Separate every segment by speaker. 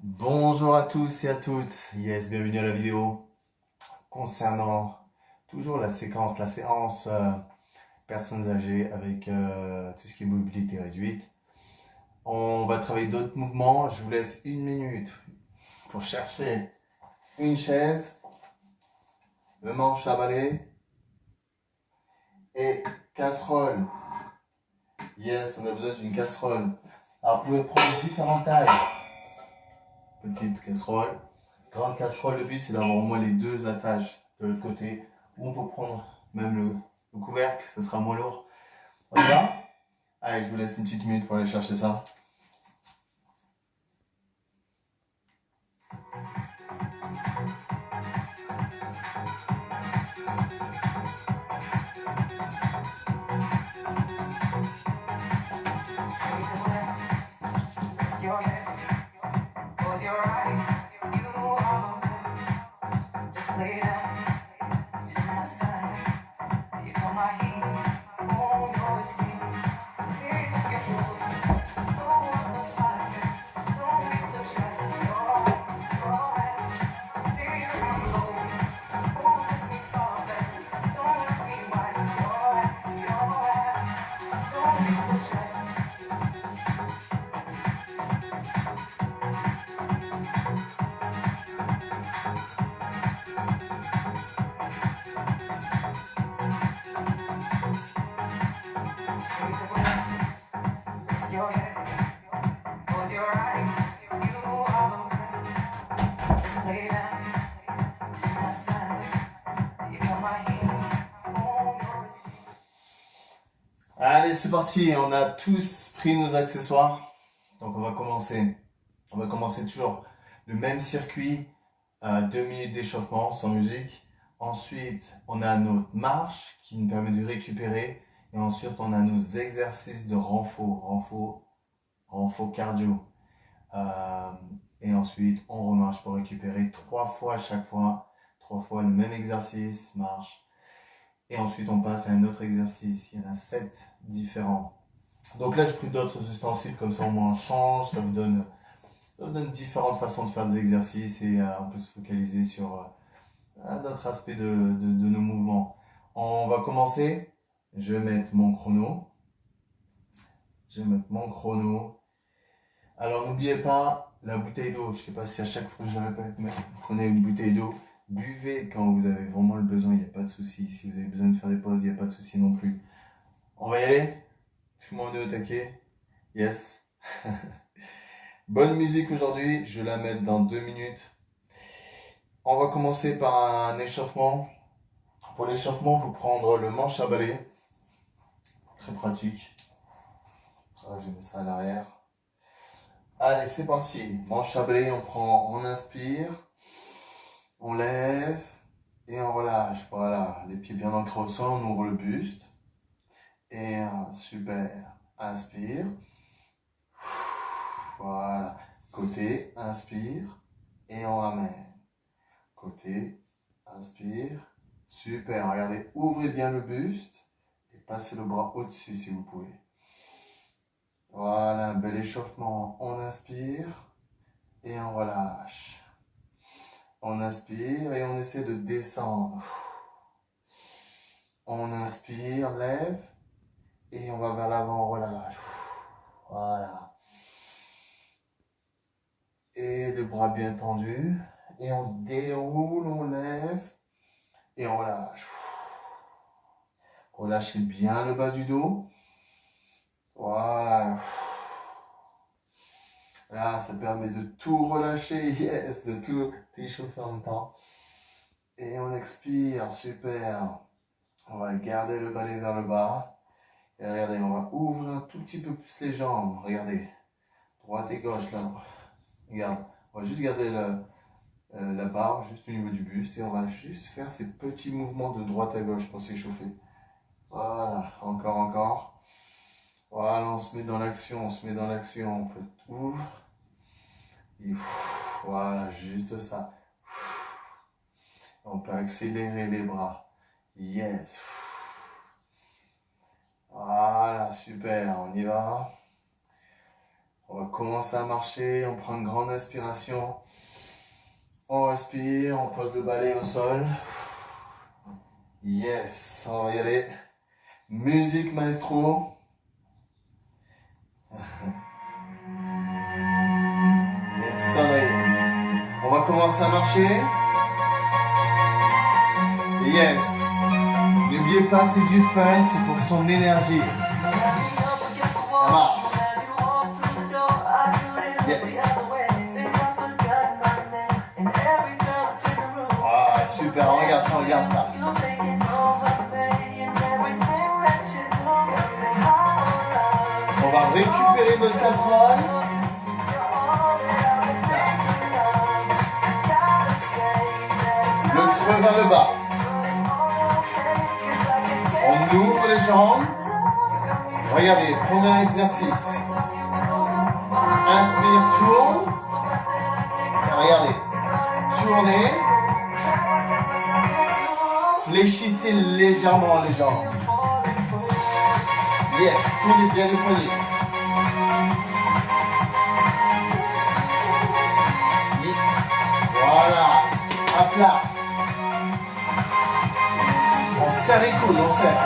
Speaker 1: Bonjour à tous et à toutes, bienvenue à la vidéo concernant toujours la séance personnes âgées avec tout ce qui est mobilité réduite. On va travailler d'autres mouvements, je vous laisse une minute pour chercher une chaise, le manche à balai et casserole. On a besoin d'une casserole. Alors vous pouvez prendre différentes tailles. Petite casserole, grande casserole, le but c'est d'avoir au moins les deux attaches de l'autre côté, ou on peut prendre même le couvercle, ça sera moins lourd. On y va? Allez, je vous laisse une petite minute pour aller chercher ça. Allez, c'est parti, on a tous pris nos accessoires. Donc on va commencer. On va commencer toujours le même circuit, 2 minutes d'échauffement sans musique. Ensuite, on a notre marche qui nous permet de récupérer. Et ensuite, on a nos exercices de renfort cardio. Et ensuite, on remarche pour récupérer 3 fois à chaque fois. 3 fois le même exercice, marche. Et ensuite, on passe à un autre exercice. Il y en a 7 différents. Donc là, j'ai pris d'autres ustensiles, comme ça au moins on change. Ça vous donne différentes façons de faire des exercices et on peut se focaliser sur un autre aspect de nos mouvements. On va commencer. Je vais mettre mon chrono. Alors n'oubliez pas la bouteille d'eau. Je ne sais pas si à chaque fois je le répète, mais prenez une bouteille d'eau. Buvez quand vous avez vraiment le besoin, il n'y a pas de souci. Si vous avez besoin de faire des pauses, il n'y a pas de souci non plus. On va y aller? Tout le monde est au taquet? Yes. Bonne musique aujourd'hui, je vais la mettre dans 2 minutes. On va commencer par un échauffement. Pour l'échauffement, il faut prendre le manche à balai. Très pratique. Je mets ça à l'arrière. Allez, c'est parti. Manche à balai, on inspire, on lève et on relâche. Voilà, les pieds bien ancrés au sol, on ouvre le buste. Et super. Inspire. Voilà. Côté, inspire et on ramène. Côté, inspire. Super. Regardez, ouvrez bien le buste et passez le bras au-dessus si vous pouvez. Voilà, un bel échauffement. On inspire et on relâche. On inspire et on essaie de descendre. On inspire, lève et on va vers l'avant, on relâche. Voilà. Et le bras bien tendu. Et on déroule, on lève et on relâche. Relâchez bien le bas du dos. Voilà. Là, ça permet de tout relâcher, yes, de tout échauffer en même temps. Et on expire, super. On va garder le balai vers le bas. Et regardez, on va ouvrir un tout petit peu plus les jambes. Regardez, droite et gauche là. Regarde, on va juste garder la barre juste au niveau du buste et on va juste faire ces petits mouvements de droite à gauche pour s'échauffer. Voilà, encore. Voilà, on se met dans l'action, on peut tout. Et voilà, juste ça. On peut accélérer les bras. Yes. Voilà, super, on y va. On va commencer à marcher, on prend une grande inspiration. On respire, on pose le balai au sol. Yes, on va y aller. Musique maestro. Yes, sorry. On va commencer à marcher. Yes. N'oubliez pas, c'est du fun, c'est pour son énergie. Ça marche. Yes. Ah, super, regarde ça, regarde ça. On va récupérer notre casserole. Le creux vers le bas. On ouvre les jambes. Regardez, premier exercice. Inspire, tourne. Regardez. Tournez. Fléchissez légèrement les jambes. Yes, tournez bien les poignets. Voilà. À plat. On serre les coudes, on serre.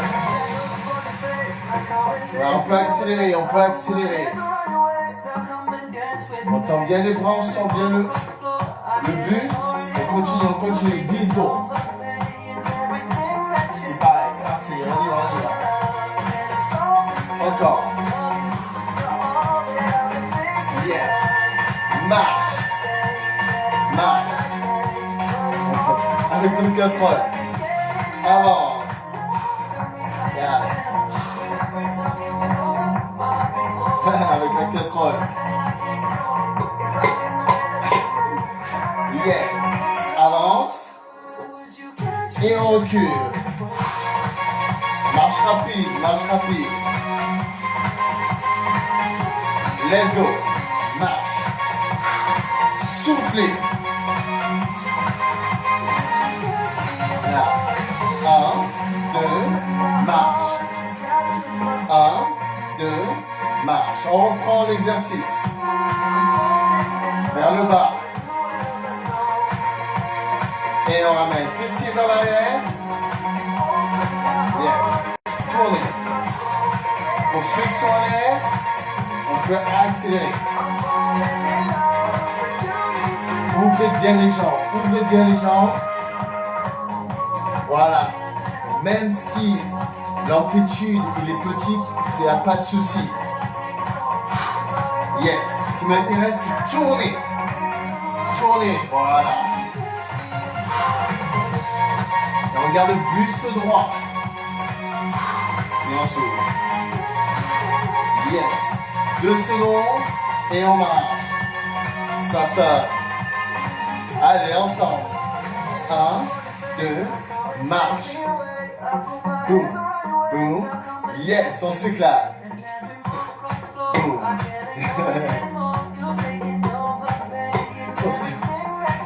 Speaker 1: Voilà, on peut accélérer, on peut accélérer. On tend bien les bras, on sent bien le buste. On continue. 10 secondes. C'est pareil, parti, on y va. Encore. Yes. Marche. Avec une casserole. Avance. Yeah. Avec la casserole. Yes. Avance. Et on recule. Marche rapide. Let's go. Marche. Soufflez. Là. 1, 2, marche. 1, 2, marche. On reprend l'exercice. Vers le bas. Et on ramène fessier vers l'arrière. Yes. Tournez. Pour ceux qui sont à l'aise, on peut accélérer. Ouvrez bien les jambes. Voilà. Même si l'amplitude il est petite, il n'y a pas de souci. Yes. Ce qui m'intéresse, c'est tourner. Voilà. Et on garde le buste droit. Et on s'ouvre. Yes. 2 secondes et on marche. Ça sort. Allez, ensemble. 1, 2, marche. Boum. Yes, on s'éclate. Boum.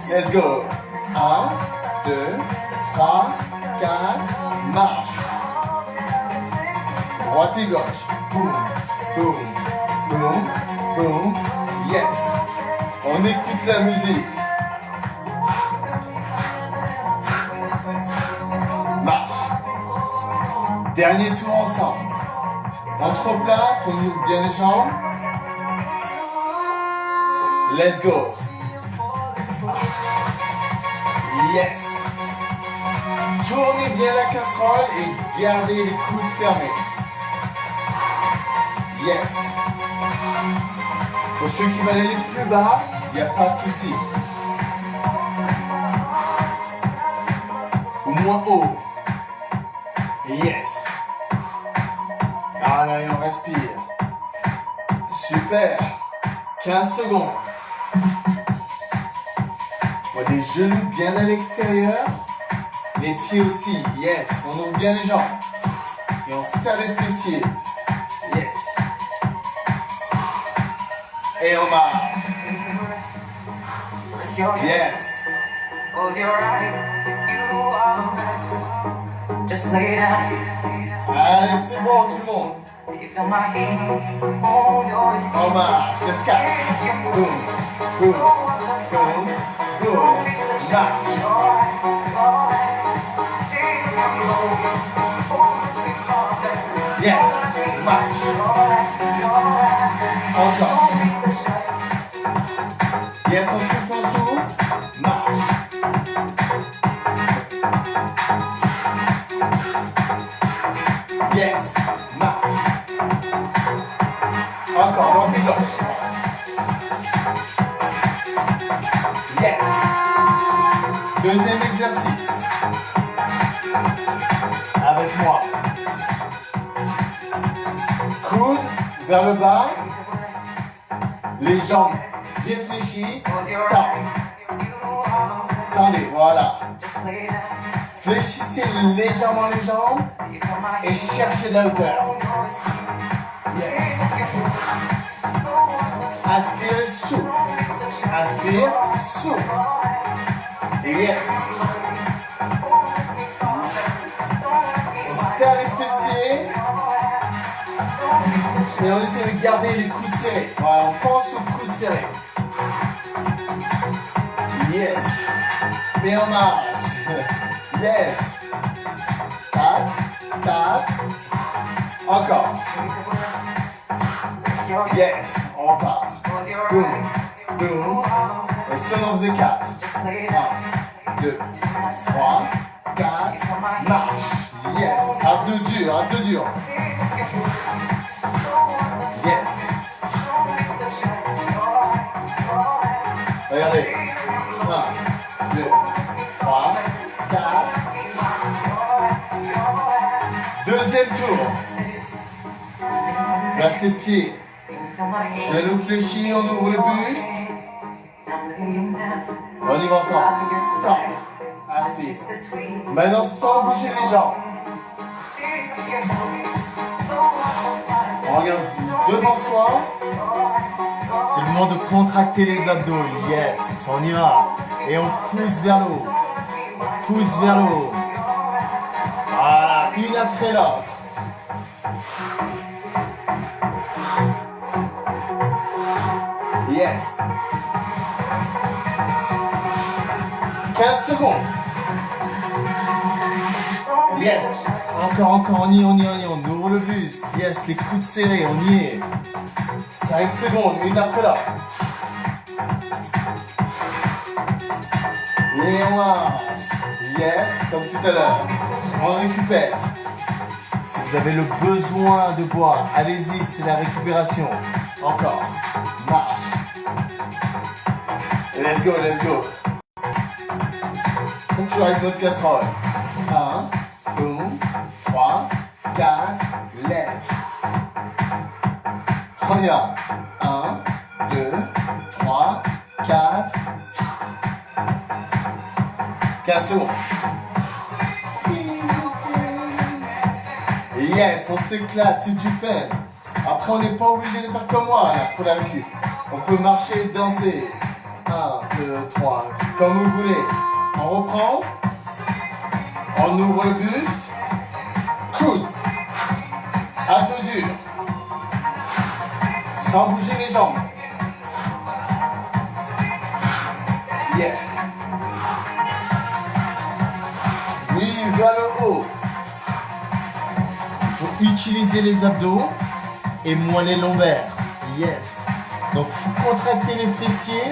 Speaker 1: Let's go. 1, 2, 3, 4, marche. Droite et gauche. Boum. Yes. On écoute la musique. Marche. Dernier tour ensemble. On se replace, on ouvre bien les jambes. Let's go. Yes. Tournez bien la casserole et gardez les coudes fermés. Yes. Pour ceux qui veulent aller plus bas, il n'y a pas de souci. Ou moins haut. Yes. Allez, on respire. Super. 15 secondes. Les genoux bien à l'extérieur. Les pieds aussi. Yes. On ouvre bien les jambes. Et on serre les fessiers. Yes. Et on marche. Yes. Allez, c'est bon tout le monde. On marche, let's go. Boom, boom, boom, boom. Marche. Yes, marche. Encore. Yes, on souffle, marche. Yes, marche. Encore, dans le gauche. Yes. Deuxième exercice. Avec moi. Coude vers le bas. Les jambes bien fléchies. Tendez, voilà. Fléchissez légèrement les jambes et cherchez la hauteur. Yes. Inspirez, souffle. Inspire, souffle. Yes. On serre les fessiers. Et on essaie de garder les coudes serrés. Voilà, on pense aux coudes serrés. Yes. Et on marche. Yes. Tac, tac. Encore. Yes. On part. Boum, boum. Et si on en faisait 4. 1, 2, 3, 4. Marche. Yes. Abdos durs, abdos durs. Yes. Regardez. 1, 2, 3, 4. Deuxième tour. Place les pieds. Genoux fléchis, on ouvre le buste. On y va ensemble. Stop. Inspire. Maintenant, sans bouger les jambes. On regarde devant soi. C'est le moment de contracter les abdos. Yes, on y va. Et on pousse vers le haut. Pousse vers le haut. Voilà, une après l'autre. Yes. 15 secondes. Yes. Encore, on y est, on ouvre le buste. Yes, les coudes serrés, on y est. 5 secondes, une après l'autre. Et on marche. Yes, comme tout à l'heure. On récupère. Si vous avez le besoin de boire, allez-y, c'est la récupération. Encore. Marche. Et let's go, let's go. Comme toujours avec notre casserole. 1, 2, 3, 4, lève. On y va. 1, 2, 3, 4. 15 secondes. Yes, on s'éclate, c'est du fun. Après, on n'est pas obligé de faire comme moi là, pour la récup. On peut marcher et danser. 1, 2, 3, comme vous voulez. On reprend. On ouvre le buste. Coude. Abdos durs. Sans bouger les jambes. Yes. Oui, vers le haut. Il faut utiliser les abdos et moins les lombaires. Yes. Donc, il faut contracter les fessiers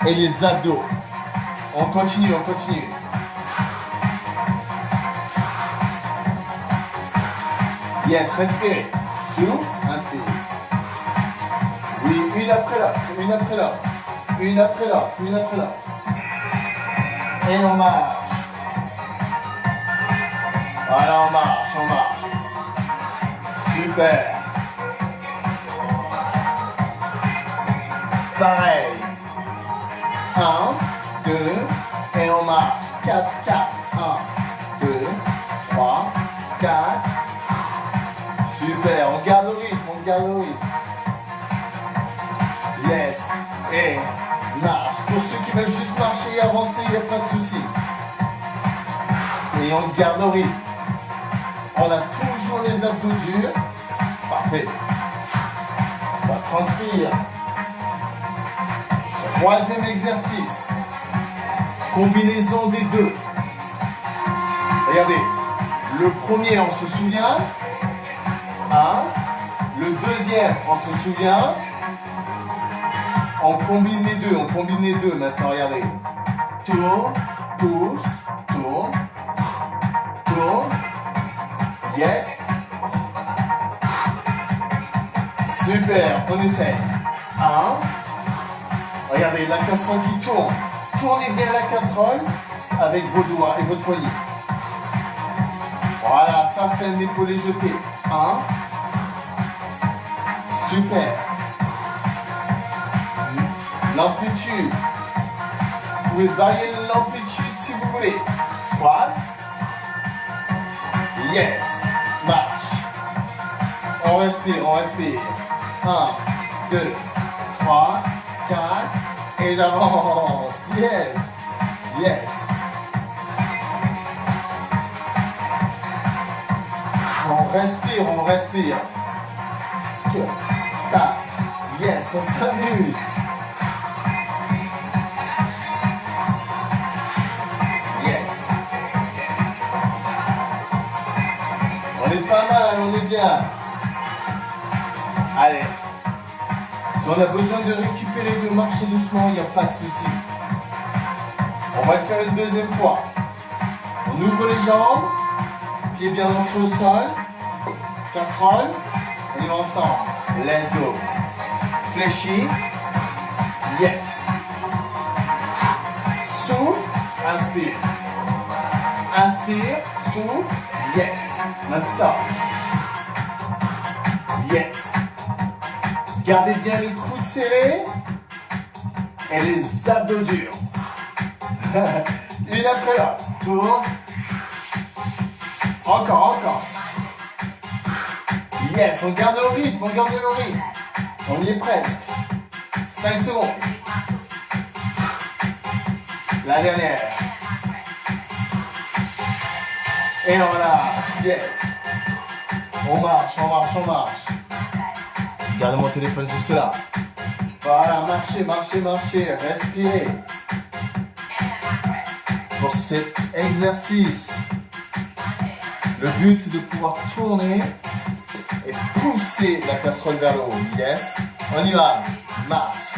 Speaker 1: et les abdos. On continue, on continue. Yes, respirez. Souffle, inspire. Oui, une après l'autre, une après l'autre. Une après l'autre, une après l'autre. Et on marche. Voilà, on marche, on marche. Super. Pareil. 1, 2, et on marche. 4, 4. 1, 2, 3, 4. Super, on garde le rythme, on garde le rythme. Yes, et marche. Pour ceux qui veulent juste marcher et avancer, il n'y a pas de souci. Et on garde le rythme. On a toujours les abdos durs. Parfois Parfait. Ça transpire. Troisième exercice. Combinaison des deux. Regardez. Le premier, on se souvient. 1. Le deuxième, on se souvient. On combine les deux. On combine les deux maintenant. Regardez. Tourne, pousse, tourne, tourne. Yes. Super. On essaie. 1. Regardez, la casserole qui tourne. Tournez bien la casserole avec vos doigts et votre poignet. Voilà, ça c'est un épaulé jeté. 1. Super. L'amplitude. Vous pouvez varier l'amplitude si vous voulez. Squat. Yes. Marche. On respire, on respire. 1, 2, 3, 4. Et j'avance. Yes. Yes. On respire, on respire. Stop. Yes, on s'amuse. Yes. On est pas mal, on est bien. Allez. Si on a besoin de récupérer, de marcher doucement, il n'y a pas de souci. On va le faire une deuxième fois. On ouvre les jambes. Pieds bien ancrés au sol. Casserole. On y va ensemble. Let's go. Fléchi. Yes. Souffle. Inspire. Inspire. Souffle. Yes. Non-stop. Yes. Gardez bien les coudes serrés et les abdos durs. Une après l'autre. Tourne. Encore, encore. Yes, on garde le rythme, on garde le rythme. On y est presque. 5 secondes. La dernière. Et on relâche. Yes. On marche, on marche, on marche. Gardez mon téléphone juste là. Voilà, marchez, marchez, marchez. Respirez. Pour cet exercice, le but c'est de pouvoir tourner et pousser la casserole vers le haut. Yes. On y va. Marche.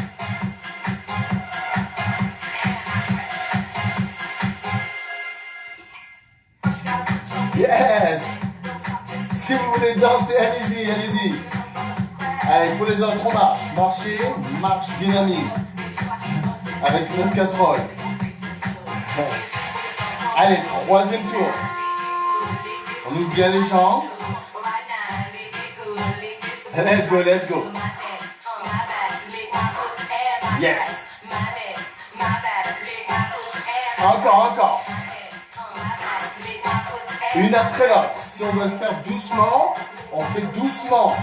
Speaker 1: Yes. Si vous voulez danser, allez-y, allez-y. Allez, pour les autres, on marche. Marchez, marche dynamique. Avec notre casserole. Allez, troisième tour. On ouvre bien les jambes. Let's go, let's go. Yes. Encore, encore. Une après l'autre. Si on doit le faire doucement, on fait doucement.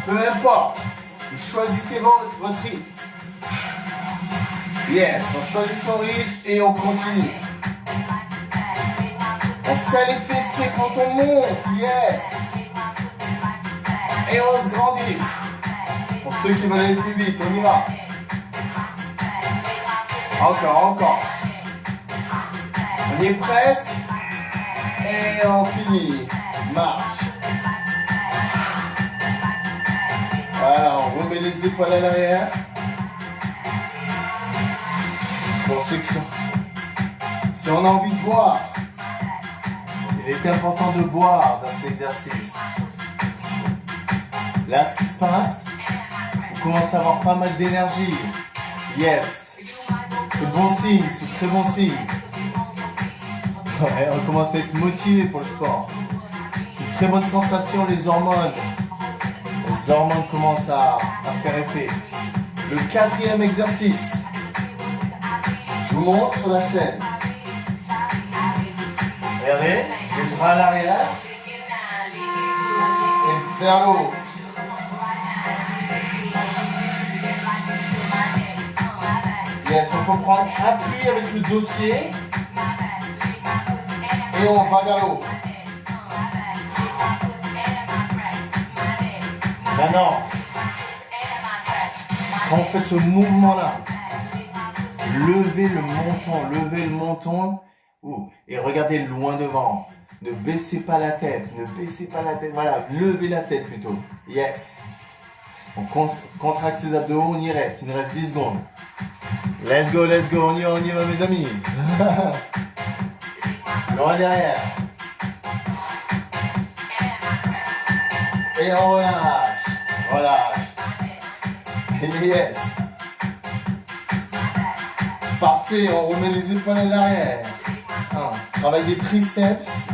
Speaker 1: Peu importe. Vous choisissez votre rythme. Yes, on choisit son rythme et on continue. On serre les fessiers quand on monte. Yes. Et on se grandit. Pour ceux qui veulent aller plus vite, on y va. Encore, encore. On y est presque. Et on finit. Marche. Voilà, on remet les épaules à l'arrière. Pour ceux qui sont... Si on a envie de boire, il est important de boire dans cet exercice. Là, ce qui se passe, vous commencez à avoir pas mal d'énergie. Yes. C'est bon signe, c'est très bon signe. Ouais, on commence à être motivé pour le sport. C'est une très bonne sensation, les hormones. Les hormones commencent à faire effet. Le quatrième exercice. Je vous montre sur la chaise. Regardez, les bras à l'arrière. Et vers le haut. Yes, on peut prendre appui avec le dossier. Et on va vers le haut. Maintenant, quand vous faites ce mouvement-là, levez le menton et regardez loin devant. Ne baissez pas la tête, voilà, levez la tête plutôt. Yes. On contracte ses abdos, on y reste, il nous reste 10 secondes. Let's go, on y va mes amis. Loin derrière. Et on relâche. Yes. Parfait, on remet les épaules à l'arrière. Travail des triceps.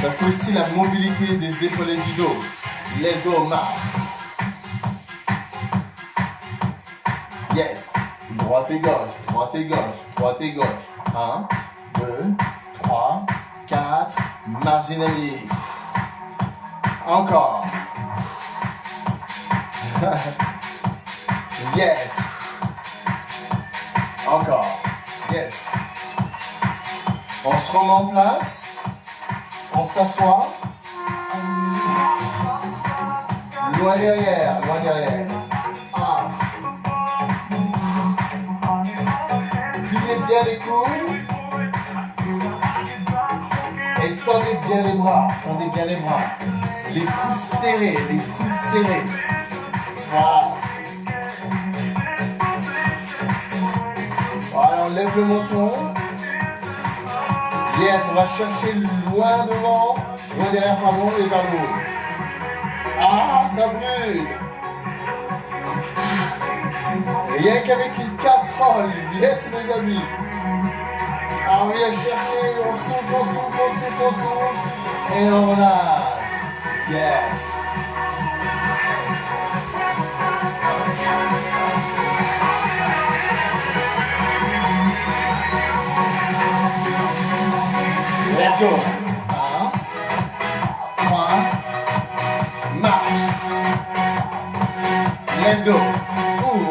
Speaker 1: Ça fait aussi la mobilité des épaules et du dos. Let's go, marche. Yes. Droite et gauche. 1, 2, 3, 4. Marche dynamique. Encore. Yes. Encore. Yes. On se remet en place. On s'assoit. Loin derrière. Pliez bien les coudes. Et tendez bien les bras. Les coudes serrés. Voilà, on lève le menton. Yes, on va chercher loin derrière, et vers le haut. Ah, ça brûle. Rien qu'avec une casserole. Yes, mes amis. Alors, on vient chercher, on souffle. Et on relâche. Yes. Let's go. 1, 3, marche. Let's go.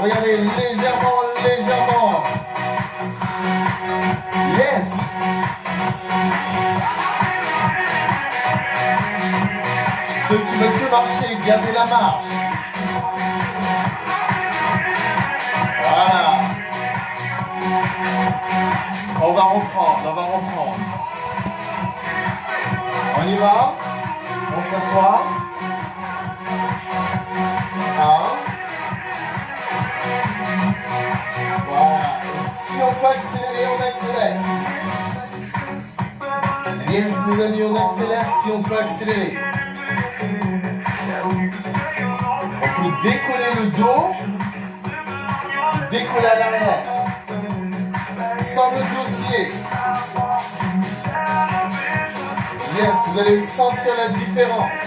Speaker 1: Regardez, légèrement. Yes. Ceux qui veulent que marcher, gardez la marche. Voilà. On va reprendre. On y va. On s'assoit. 1. Voilà. Si on peut accélérer, on accélère. Yes, mes amis, on accélère si on peut accélérer. On peut décoller le dos, décoller à l'arrière, sans le dossier. Yes, vous allez sentir la différence.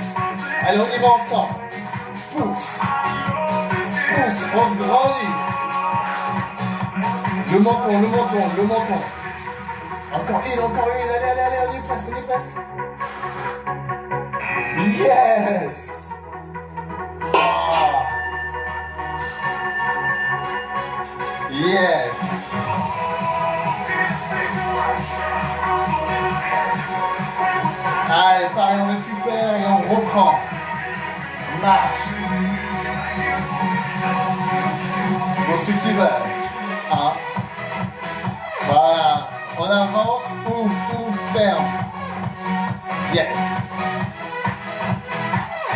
Speaker 1: Allez, on y va ensemble. Pousse, on se grandit. Le menton. Encore une, allez, on y est presque. Yes. Yes. Allez, pareil, on récupère et on reprend. Marche. Pour ceux qui veulent. 1. Voilà. On avance ou ferme. Yes.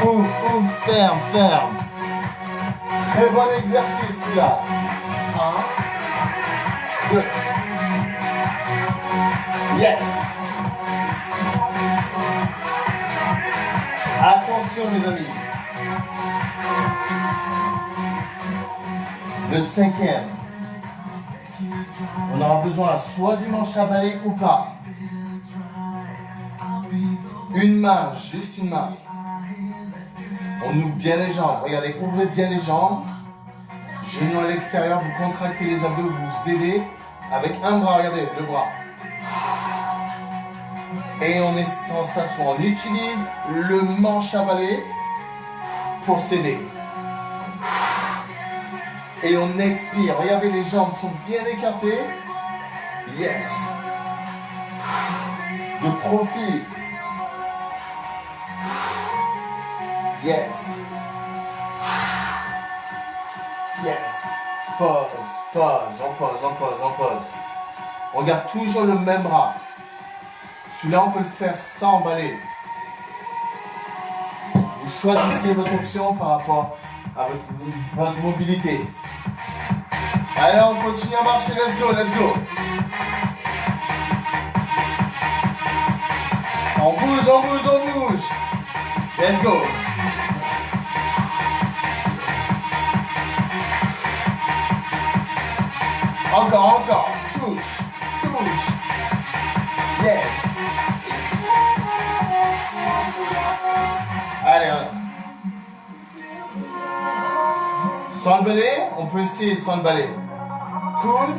Speaker 1: Ou ferme. Très bon exercice celui-là. 1, 2. Yes. Attention mes amis. Le 5e. On aura besoin soit du manche à balai ou pas. Une main, juste une main. On ouvre bien les jambes. Regardez, ouvrez bien les jambes. Genoux à l'extérieur, vous contractez les abdos, vous aidez avec un bras, regardez, le bras. Et on s'assoit, on utilise le manche à balai pour s'aider. Et on expire, regardez, les jambes sont bien écartées. Yes. De profil. Yes. Yes. Pause, pause, on pose, on pose, on pose. On garde toujours le même bras. Celui-là, on peut le faire sans emballer. Vous choisissez votre option par rapport à votre mobilité. Allez, on continue à marcher. Let's go, let's go. On bouge, on bouge, on bouge. Let's go. Encore, encore. Touche, touche. Yes. Allez, sans le balai, on peut essayer sans le balai. Coude,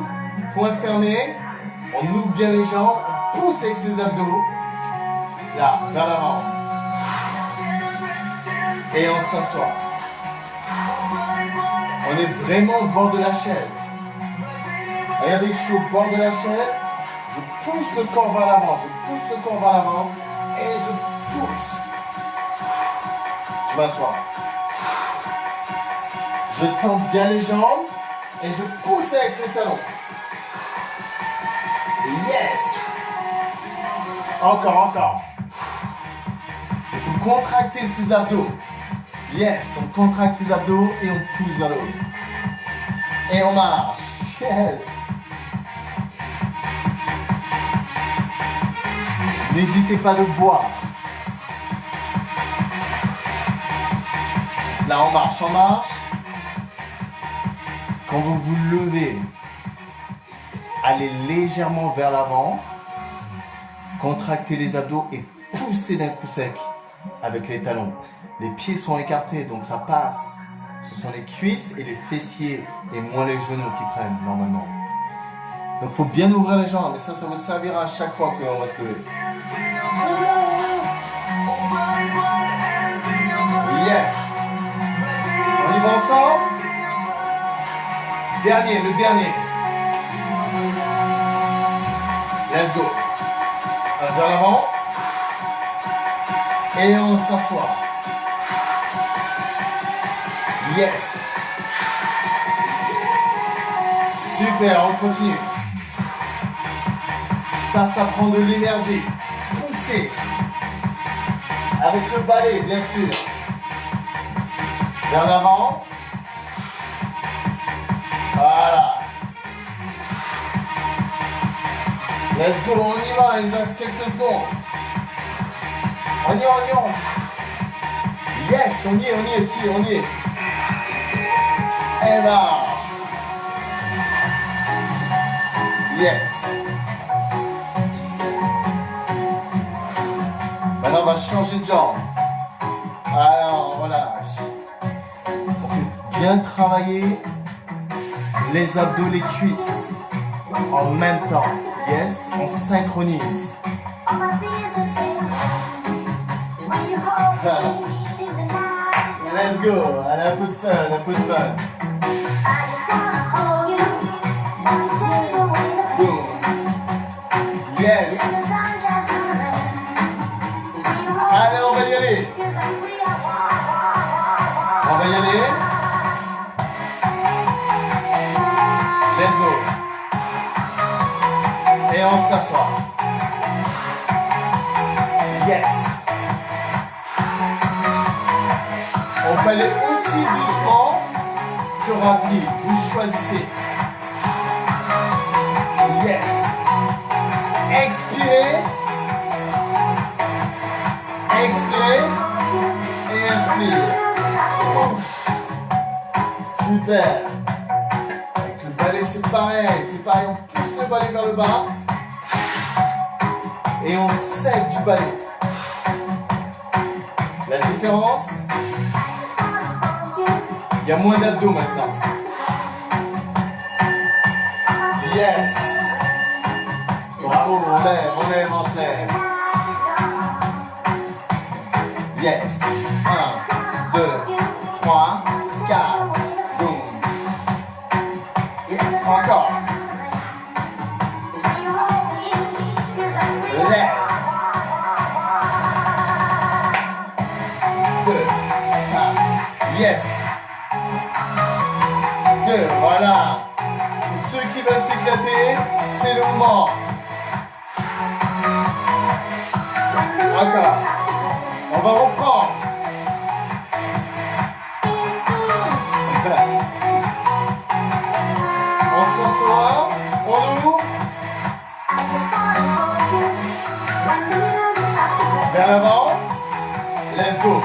Speaker 1: poing fermé. On ouvre bien les jambes. On pousse avec ses abdos. Là, vers l'avant. Et on s'assoit. On est vraiment au bord de la chaise. Regardez, je suis au bord de la chaise. Je pousse le corps vers l'avant. Je pousse le corps vers l'avant. Et je pousse. Je m'assois. Je tends bien les jambes. Et je pousse avec les talons. Yes. Encore, encore. Il faut contracter ses abdos. Yes, on contracte ses abdos et on pousse vers le haut. Et on marche. Yes. N'hésitez pas de boire. Là, on marche, on marche. Quand vous vous levez, allez légèrement vers l'avant. Contractez les abdos et poussez d'un coup sec avec les talons. Les pieds sont écartés, donc ça passe. Ce sont les cuisses et les fessiers et moins les genoux qui prennent normalement. Donc il faut bien ouvrir les jambes et ça vous servira à chaque fois qu'on va se lever. Yes. On y va ensemble. Dernier, le dernier. Let's go. Vers l'avant. Et on s'assoit. Yes. Super, on continue. Ça prend de l'énergie. Poussez. Avec le balai, bien sûr. Vers l'avant. Voilà. Let's go, on y va, il nous reste quelques secondes. On y va, on y va. Yes, on y est, tire, on y est. Et marche. Yes. Maintenant, on va changer de jambe. Alors, on relâche. Ça fait bien travailler les abdos, les cuisses en même temps. Yes, on synchronise. Let's go. Allez, un peu de fun, un peu de fun. Boom. Yes. Allez, on va y aller. On va y aller. Let's go. Et on s'assoit. Yes. On peut aller aussi doucement que rapide. Vous choisissez. Yes. Expirez. Expirez. Et inspire. Ouf. Super. Avec le balai, c'est pareil. C'est pareil. On pousse le balai vers le bas. Et on sèche du balai. La différence, il y a moins d'abdos maintenant. Yes. Bravo, on lève, on se lève. Yes. 1, 2, 3, 4. Boum. Encore. Lève. 2, 4. Yes. Good, voilà. Pour ceux qui veulent s'éclater, c'est le moment. Encore. On va reprendre. On s'assoit, on ouvre. Vers l'avant. Let's go.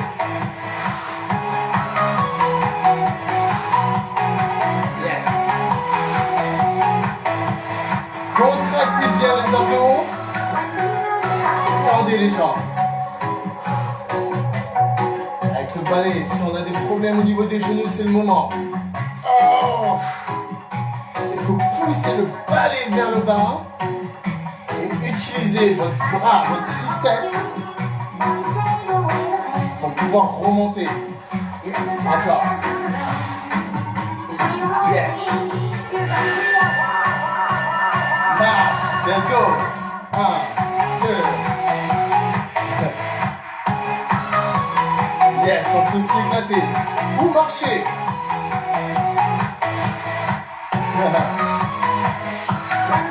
Speaker 1: Yes. Contractez bien les abdos. Tendez les jambes. Avec le balai, si on a des problèmes au niveau des genoux, c'est le moment. Oh. Il faut pousser le balai vers le bas et utiliser votre bras, votre triceps pour pouvoir remonter. Encore. Yes. Marche. Let's go. 1, 2. Yes, on peut s'éclater. Ou marcher.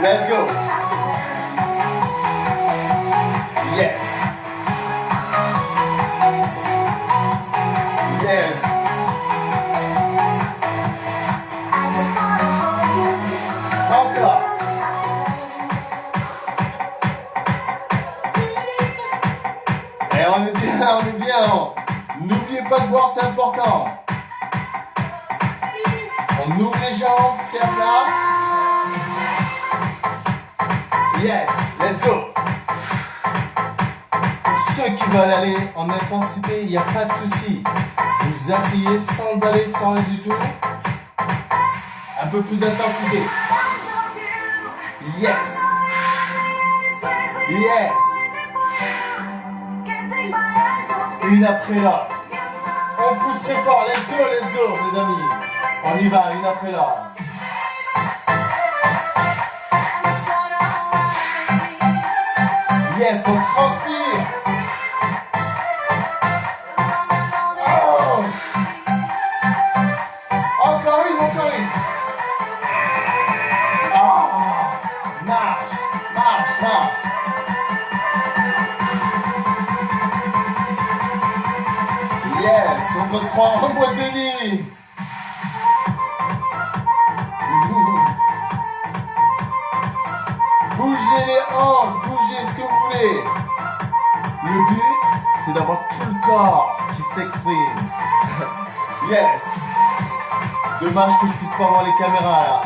Speaker 1: Let's go. Yes. Yes. Encore. Et on est bien, on est bien. N'oubliez pas de boire, c'est important. On ouvre les jambes, pieds à plat. Yes, let's go. Pour ceux qui veulent aller en intensité, il n'y a pas de souci. Vous asseyez sans le balai, sans rien du tout. Un peu plus d'intensité. Yes. Yes. Une après l'autre. On pousse très fort. Let's go, mes amis. On y va, une après l'autre. Yes, on transpire. Oh. Encore une. Oh. Marche. Yes, on peut se croire en boîte de nuit. Bougez les hanches, bougez ce que vous voulez. Le but, c'est d'avoir tout le corps qui s'exprime. Yes. Dommage que je puisse pas voir les caméras là.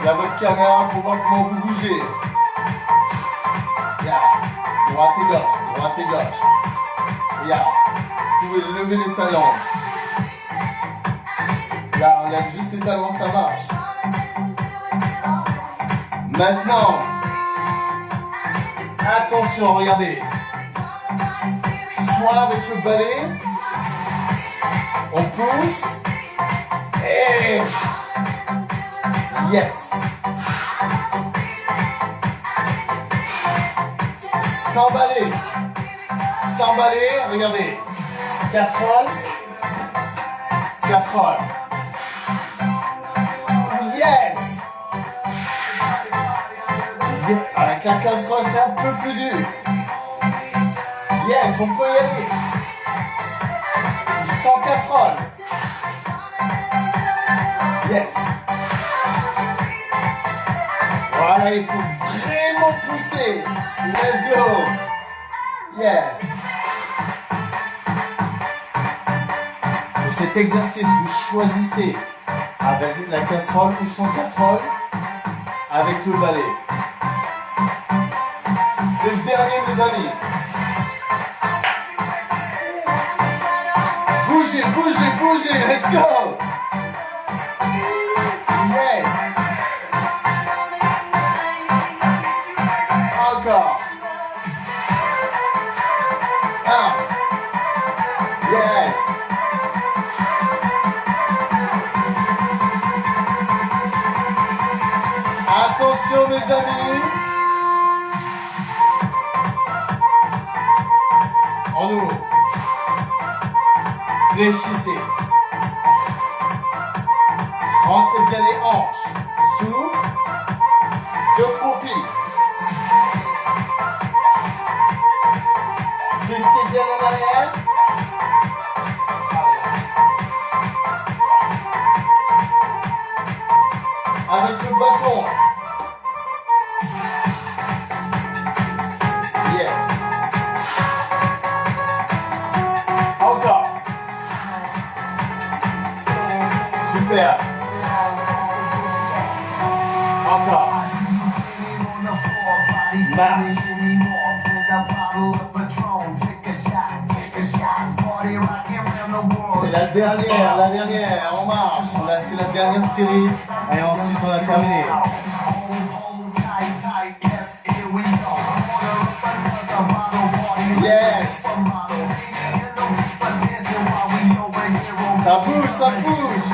Speaker 1: Là, votre caméra pour voir comment vous bougez. Yeah. Droite et gauche. Yeah. Vous pouvez lever les talons. Là, on lève juste les talons, ça marche. Maintenant, attention, regardez. Soit avec le balai, on pousse et yes. Sans balai, regardez. Casserole. Yes. Avec la casserole, c'est un peu plus dur. Yes, on peut y aller. Sans casserole. Yes. Voilà, il faut vraiment pousser. Let's go. Yes. Pour cet exercice, vous choisissez avec la casserole ou sans casserole, avec le balai. C'est le dernier, mes amis. Bougez, let's go. Yes. Encore. Yes. Attention, mes amis. En nouveau. Fléchissez. bien les hanches. Souffle. De profil. Fessiers bien en arrière. Avec le bâton. Yes. Encore. Super. Encore. Marche. C'est la dernière, on marche. C'est la dernière série et ensuite on a terminé. Yes. Ça bouge, ça bouge.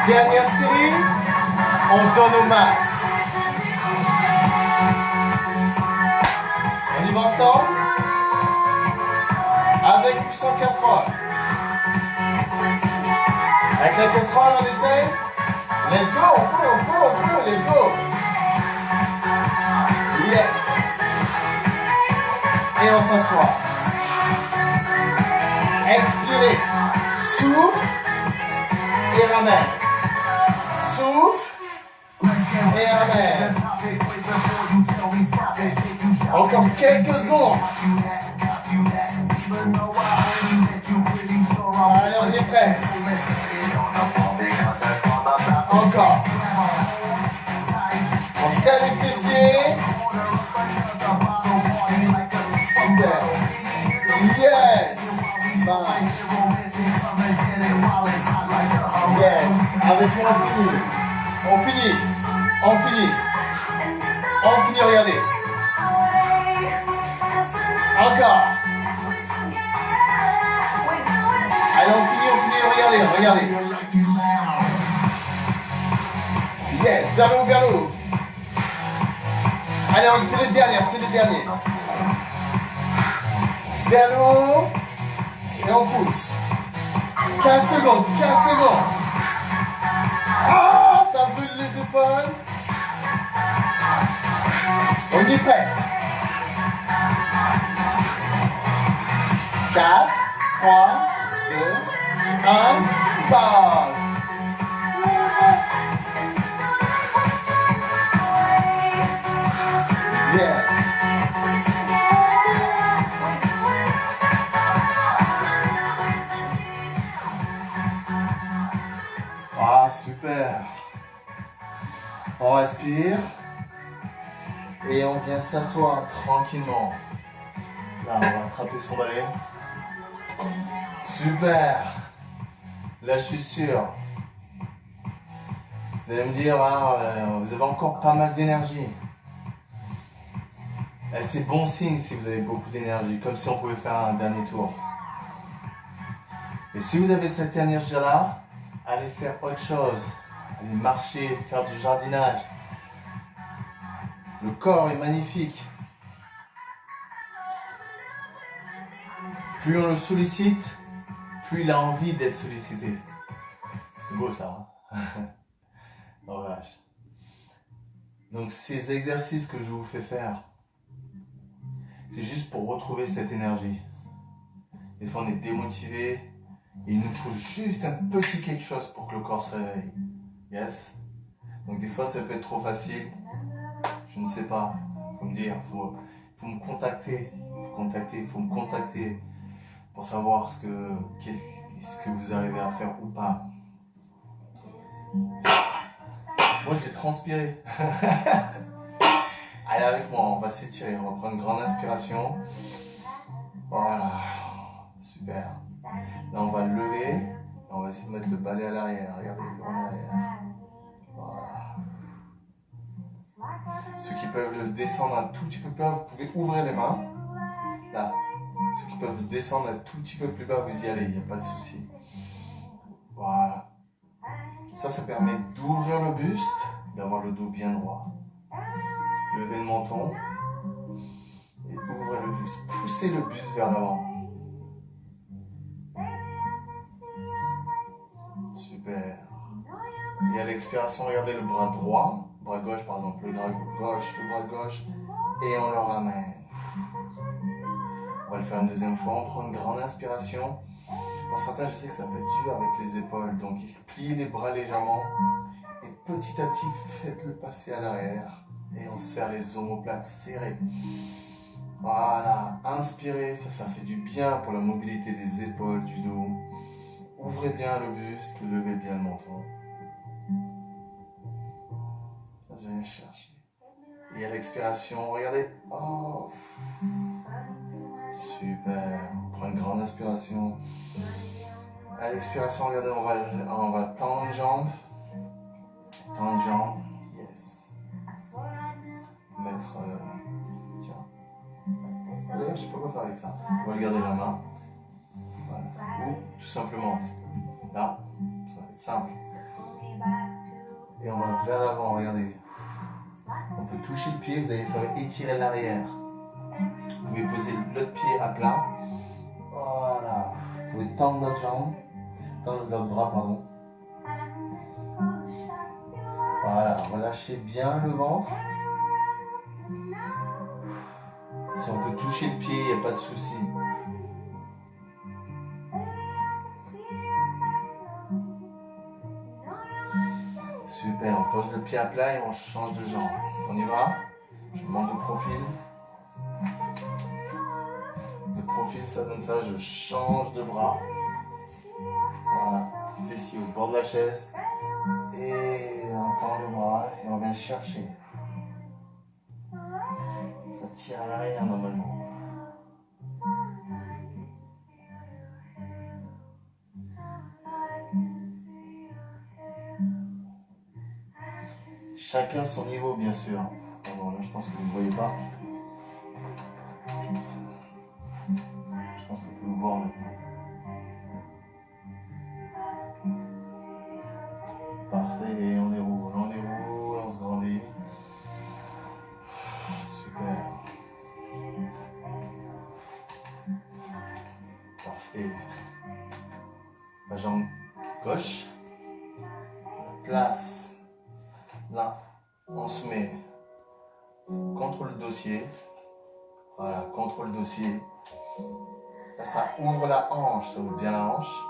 Speaker 1: Dernière série, on se donne au max. On y va ensemble. Avec ou sans casserole. Avec la casserole, on essaie. Let's go, go, let's go. Yes. Et on s'assoit. Expirez. Souffle et ramène. Souffle et ramène. Encore quelques secondes. Allez, on est prêt. Encore. On serre les fessiers. Super. Yes. Yes. Avec moi, on finit. On finit, regardez. Encore. Allez, on finit, regardez. Yes, vers le haut. Allez, c'est le dernier. Vers le haut. Et on pousse. 15 secondes. Ah, ça brûle les épaules. On y est presque. 4, 3, 2, 1, pause. Yes. Ah, super. On respire. Et on vient s'asseoir tranquillement. Là, on va attraper son balai. Super. Là, je suis sûr. Vous allez me dire, vous avez encore pas mal d'énergie. C'est bon signe si vous avez beaucoup d'énergie, comme si on pouvait faire un dernier tour. Et si vous avez cette énergie-là, allez faire autre chose. Allez marcher, faire du jardinage. Le corps est magnifique. Plus on le sollicite, plus il a envie d'être sollicité. C'est beau ça, hein? On relâche. Donc ces exercices que je vous fais faire, c'est juste pour retrouver cette énergie. Des fois on est démotivé et il nous faut juste un petit quelque chose pour que le corps se réveille. Yes? Donc des fois ça peut être trop facile. Je ne sais pas. Faut me dire, faut me contacter. Faut me contacter pour savoir ce que vous arrivez à faire ou pas. Moi j'ai transpiré. Allez avec moi, on va s'étirer, on va prendre une grande inspiration. Voilà, super. Là on va le lever, on va essayer de mettre le balai à l'arrière. Regardez, le en arrière. Voilà. Ceux qui peuvent le descendre un tout petit peu plus bas, vous pouvez ouvrir les mains. Là. Ceux qui peuvent le descendre un tout petit peu plus bas, vous y allez, il n'y a pas de souci. Voilà. Ça permet d'ouvrir le buste, d'avoir le dos bien droit. Levez le menton. Et ouvrez le buste. Poussez le buste vers l'avant. Super. Et à l'expiration, regardez le bras droit. Bras gauche, par exemple. Le bras gauche. Et on le ramène. On va le faire une deuxième fois. On prend une grande inspiration. Pour certains, je sais que ça peut être dur avec les épaules. Donc, pliez les bras légèrement. Et petit à petit, faites-le passer à l'arrière. Et on serre les omoplates serrées. Voilà. Inspirez. Ça fait du bien pour la mobilité des épaules, du dos. Ouvrez bien le buste. Levez bien le menton. Je viens chercher. Et à l'expiration, regardez. Oh. Super. On prend une grande inspiration. À l'expiration, regardez, on va tendre les jambes. Tendre les jambes. Yes. Mettre. Tiens. D'ailleurs, je sais pas quoi faire avec ça. On va garder la main. Voilà. Ou tout simplement là. Ça va être simple. Et on va vers l'avant, regardez. On peut toucher le pied, vous allez, ça va étirer l'arrière. Vous pouvez poser l'autre pied à plat. Voilà. Vous pouvez tendre notre jambe. Tendre notre bras, pardon. Voilà. Relâchez bien le ventre. Si on peut toucher le pied, il n'y a pas de souci. Super. On pose le pied à plat et on change de jambe. On y va? Je monte de profil. De profil, ça donne ça. Je change de bras. Voilà. Fessier au bord de la chaise. Et on tend le bras et on vient chercher. Ça tire à l'arrière normalement. Chacun son niveau, bien sûr. Bon, là, je pense que vous ne voyez pas. Je pense qu'on peut le voir maintenant. Parfait, et on déroule, on se grandit. Super. Parfait. La jambe gauche. Place. Là, on se met contre le dossier. Voilà, contre le dossier. Là, ça ouvre la hanche, ça ouvre bien la hanche.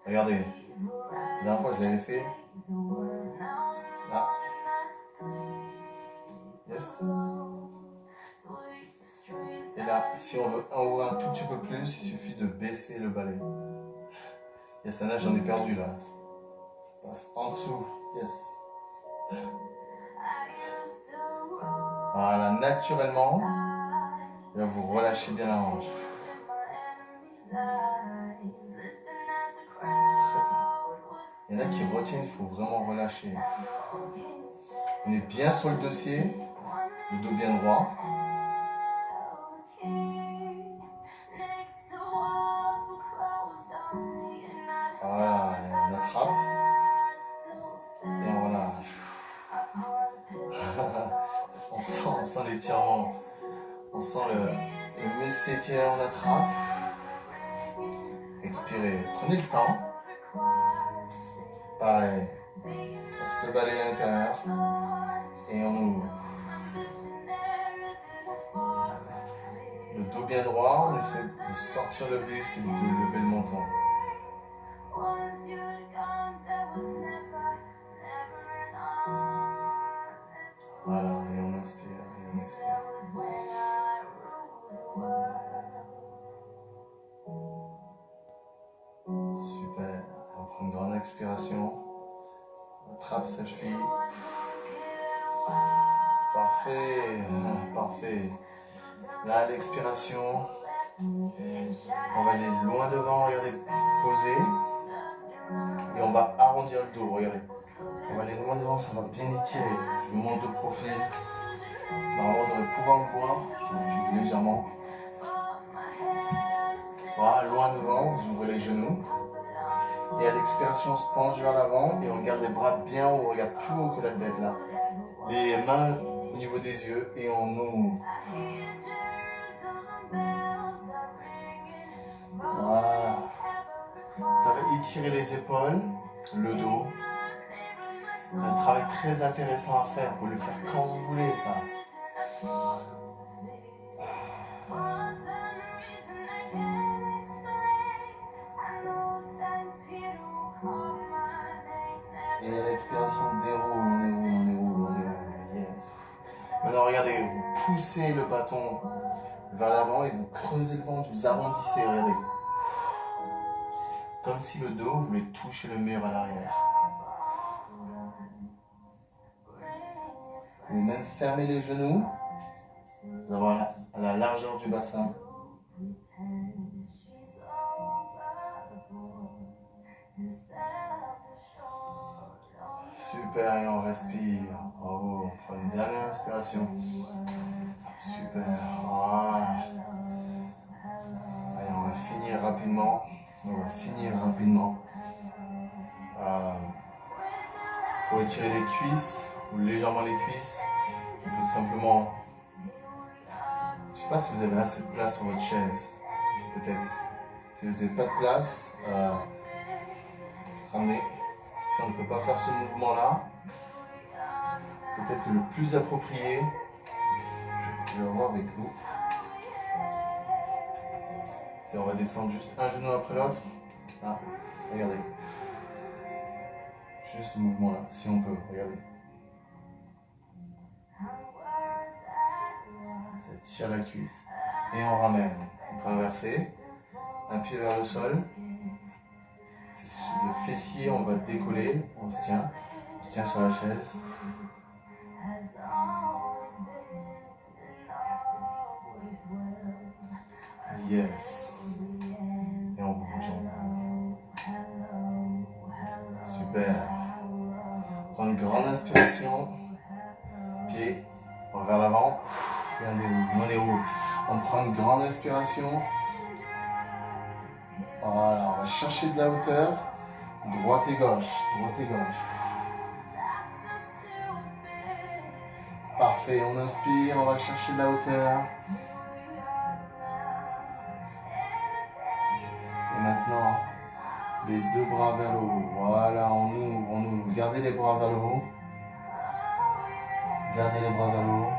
Speaker 1: Regardez, la dernière fois je l'avais fait. Là. Yes. Et là, si on veut ouvrir un tout petit peu plus, il suffit de baisser le balai. Yes, là j'en ai perdu là. Passe en dessous. Yes. Voilà, naturellement. Et là, vous relâchez bien la hanche. Il y en a qui retiennent, il faut vraiment relâcher. On est bien sur le dossier, le dos bien droit. Voilà, et on attrape. Et on relâche. on sent l'étirement. On sent le muscle s'étirer, on attrape. Expirez. Prenez le temps. Pareil. On se fait balayer à l'intérieur. Et on ouvre. Le dos bien droit, on essaie de sortir le buste et de lever le menton. Voilà, et on inspire, et on expire. Super. On prend une grande expiration. On attrape sa cheville. Parfait. Parfait. Là, à l'expiration, on va aller loin devant, regardez, poser. Et on va arrondir le dos, regardez. On va aller loin devant, ça va bien étirer. Je vous montre de profil. Normalement, vous devez pouvoir me voir. Je recule légèrement. Voilà, loin devant, vous ouvrez les genoux. Et à l'expiration, on se penche vers l'avant et on garde les bras bien haut. On regarde plus haut que la tête là. Les mains au niveau des yeux et on ouvre. Voilà. Ça va étirer les épaules, le dos. C'est un travail très intéressant à faire. Vous pouvez le faire quand vous voulez, ça. Et à l'expiration, on déroule, on déroule, on déroule, on déroule. Yes. Maintenant, regardez, vous poussez le bâton vers l'avant et vous creusez le ventre, vous arrondissez, regardez. Comme si le dos voulait toucher le mur à l'arrière. Vous pouvez même fermer les genoux. Vous avez la largeur du bassin. Super, et on respire. Bravo, on prend une dernière inspiration. Super, voilà. Allez, on va finir rapidement. On va finir rapidement. Pour étirer les cuisses, ou légèrement les cuisses, on peut tout simplement... Je ne sais pas si vous avez assez de place sur votre chaise. Peut-être. Si vous n'avez pas de place, ramenez. Si on ne peut pas faire ce mouvement-là, peut-être que le plus approprié, je vais le voir avec vous, c'est on va descendre juste un genou après l'autre. Ah, regardez. Juste ce mouvement-là, si on peut, regardez. Ça tire la cuisse. Et on ramène. On peut inverser. Un pied vers le sol. Le fessier, on va décoller. On se tient sur la chaise. Yes. Et on bouge. Super. Prends une grande inspiration. Pied vers l'avant. Et on déroule. On prend une grande inspiration. Voilà, on va chercher de la hauteur. Droite et gauche. Droite et gauche. Parfait, on inspire, on va chercher de la hauteur. Et maintenant, les deux bras vers le haut. Voilà, on ouvre, on ouvre. Gardez les bras vers le haut. Gardez les bras vers le haut.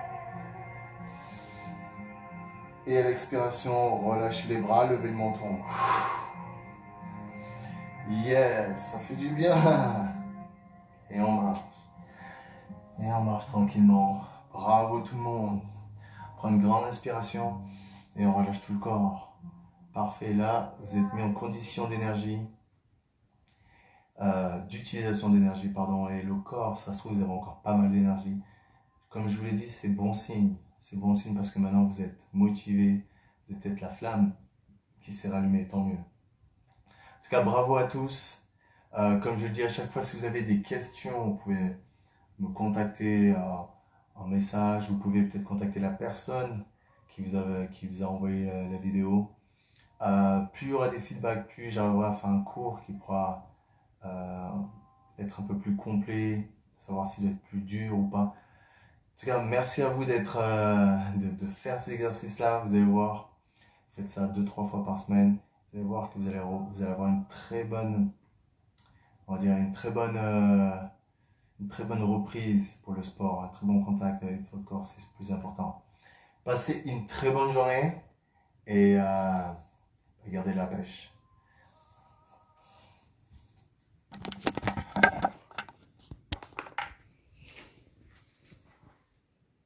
Speaker 1: Et à l'expiration, relâchez les bras, levez le menton. Yes, ça fait du bien. Et on marche. Et on marche tranquillement. Bravo tout le monde. Prends une grande inspiration et on relâche tout le corps. Parfait, là, vous êtes mis en condition d'énergie, d'utilisation d'énergie, pardon, et le corps, ça se trouve, vous avez encore pas mal d'énergie. Comme je vous l'ai dit, c'est bon signe. C'est bon signe parce que maintenant, vous êtes motivé, vous avez peut-être la flamme qui s'est rallumée, tant mieux. En tout cas, bravo à tous. Comme je le dis à chaque fois, si vous avez des questions, vous pouvez me contacter en message. Vous pouvez peut-être contacter la personne qui vous a envoyé la vidéo. Plus il y aura des feedbacks, plus j'arriverai à faire un cours qui pourra être un peu plus complet, savoir s'il va être plus dur ou pas. En tout cas, merci à vous de faire ces exercices-là. Vous allez voir, faites ça 2-3 fois par semaine. Vous allez voir que vous allez avoir une très bonne, on va dire une très bonne reprise pour le sport, un très bon contact avec votre corps, c'est le plus important. Passez une très bonne journée et gardez la pêche.